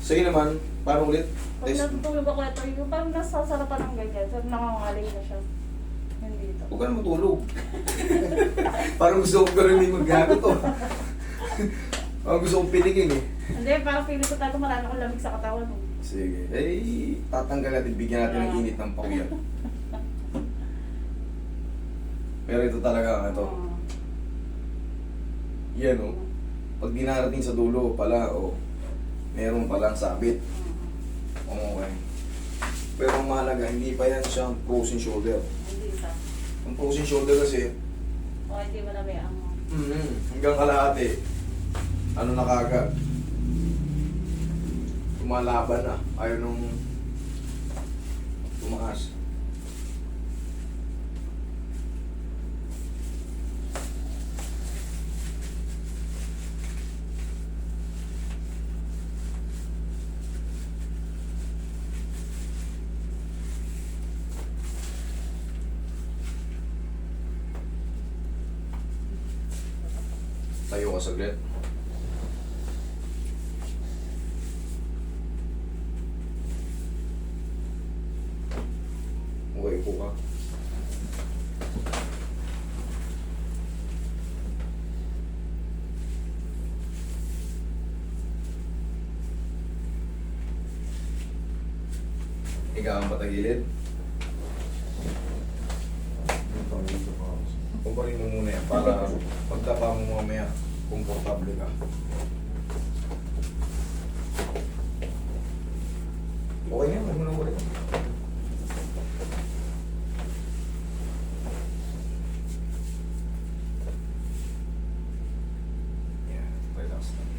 Sige naman, paano ulit? Pag Test. natutulog ako ito, yung parang nasasarapan ng ganyan. So, nangangaling na siya. Hindi ito. Huwag ka na matulog. Parang gusto ko gawin yung maggago to. Parang gusto kong piligin eh. Hindi, parang feeling ko talaga marami akong lamig sa katawan mo. Sige. Eh, tatanggal natin, bigyan natin ng init ng pawyan. Pero ito talaga, ito. Yan o. Pag dinarating sa dulo pala, meron palang sabit. Okay. Pero ang mahalaga, hindi pa yan siyang frozen shoulder. Hindi isa. Ang frozen shoulder kasi, O, hindi mo na may ang... hanggang kalahati, ano na kagad, lumalaban na, ayaw nung tumaas. Tayo ka saglit. Okay po ka. Ikaw ang patagilid. Kumparin mo muna yan para pagtapa mo mamaya, komportable ka. Okay na, huwag mo nang balik. Yan, relax lang.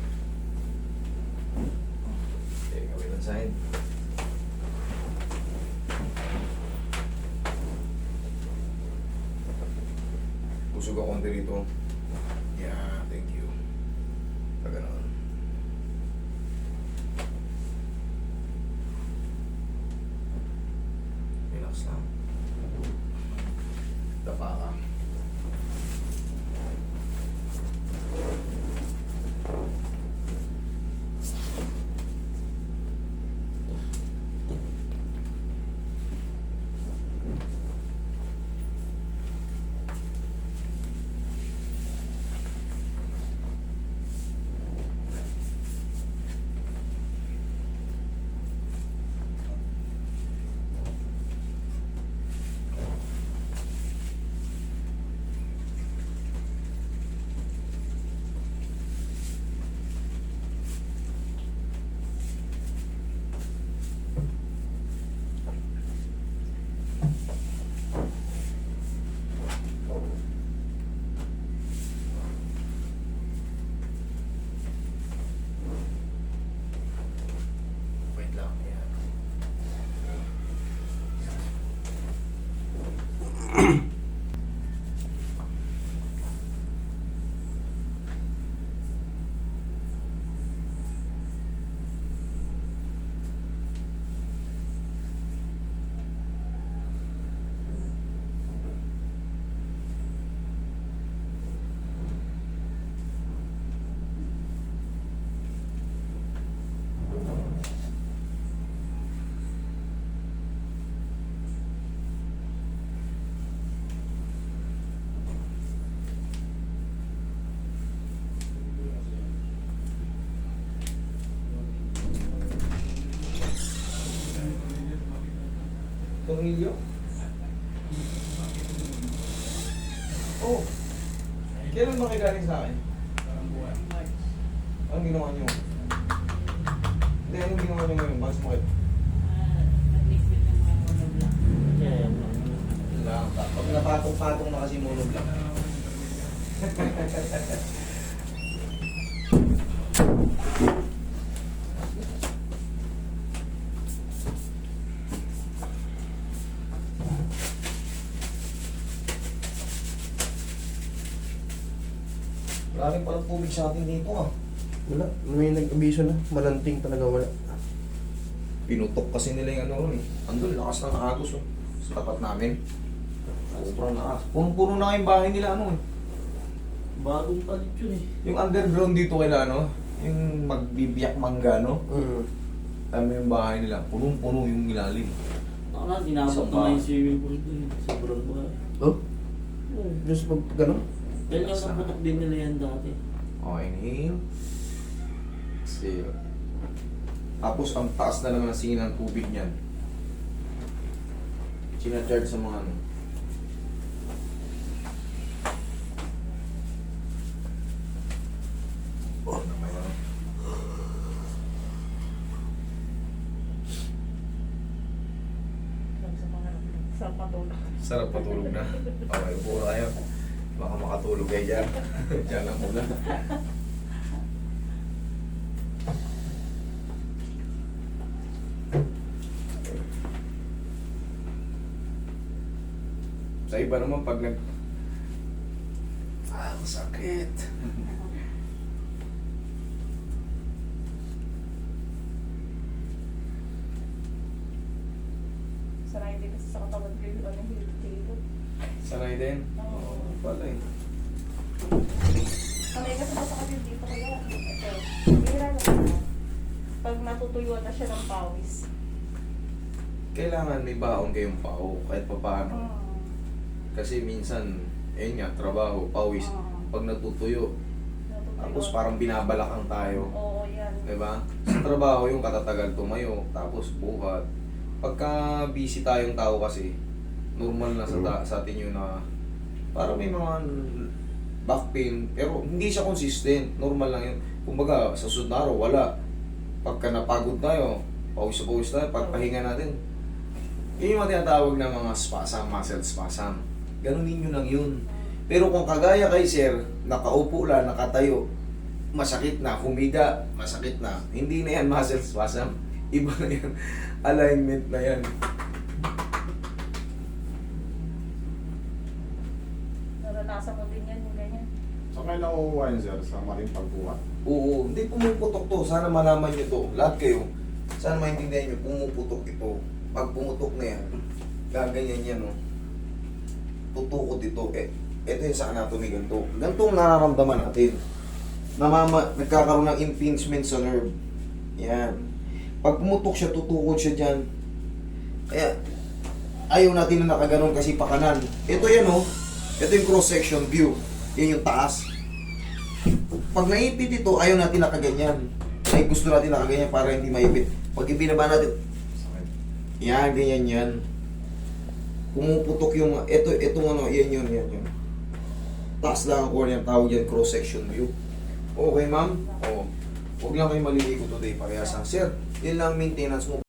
Okay, gawin ang side. Pusog ako konti rito. Yeah, thank you. Paganoon. Relax lang. Dapa ka. Wait lang. Yan. Tornilyo? Oh. Kailan ba kayo galing sa akin? Anong ginawa niyo? Hindi, anong ginawa niyo ngayon? Bakit sumakit? Lang. Pag napatong-patong na kasi monog lang. Maraming palang tubig sa atin dito ah. Wala, may nag-abiso na. Malanting talaga wala. Pinutok kasi nila yung ano ron eh. Andun, lakas ng agos oh. Sa tapat namin. Sobrang lakas. Punong-puno na yung bahay nila ano eh. Bagong palit yun eh. Yung underground dito kaya ano, yung magbibiyak mangga no. Alam mo yung bahay nila, punong-puno yung ilalim. Wala, dinabot Isang na nga yung swimming pool dun. Sobrang buhay. Oh? Just pag gano'n? Yan yung naputok din nila yan dati. Okay, inhale. Exhale. Tapos ang taas na lang ng singin ng tubig niyan. Sinacharge sa mga ano. Oh, naman yan. Sa patulog. Sarap patulog na. Okay, upo na kayo. Baka makatulog kayo dyan. Dyan lang muna. Sa iba naman pag nag... Ah, masakit. Sanay din kasi sa katawan ko yung ano, hilot-hilot. Sanay din? Oo. Pala eh. Sanay kasi masakit yung dito kaya. Ito, bihira na siya. Pag natutuyuan na siya ng pawis. Kailangan may baon kayong pao kahit pa paano. Kasi minsan, ayun nga, trabaho, pawis. Pag natutuyo, tapos parang binabalakang tayo. Oo, yan. Diba? Sa trabaho yung katatagal tumayo, tapos buhat. Pagka busy tayong tao kasi, normal na sa atin yun na parang may mga back pain, pero hindi siya consistent. Normal lang yun. Kumbaga, sa susunod na araw, wala. Pagka napagod tayo, pawis na pawis tayo, pagpahinga natin. Yun yung mga tinatawag na mga spasm, muscle spasm. Ganun ninyo lang yun. Pero kung kagaya kay sir, nakaupo lang, nakatayo, masakit na, humiga, masakit na. Hindi na yan muscle spasm. Iba na yan. Alignment na yan. Naranasan mo din yan, yung ganyan. So kailan nakukuha yun, sir, sa maling pagbuhat? Oo, hindi pumuputok to. Sana malaman nyo to. Lahat kayo. Sana maintindihan nyo, pumuputok ito. Pag pumutok na yan, gaganyan yan, no? Tutukot ito. Ito yung sa anatomy, ganito. Ganito ang nararamdaman natin. Nagkakaroon ng impingement sa nerve. Yan. Pag pumutok siya, tutukod siya dyan. Kaya, ayaw natin na nakaganon kasi pakanan. Ito yan, oh. Ito yung cross-section view. Yan yung taas. Pag naipit ito, ayaw natin nakaganyan. Ay, gusto natin nakaganyan para hindi maipit. Pag ibinaba natin, yan, ganyan yan. Pumuputok yung, itong ano, yan yun. Taas lang ang cornea, tawag yan, cross-section view. Okay, ma'am? Oo. Huwag lang kayo maliligo today, parehas ang sir. Yun lang maintenance mo.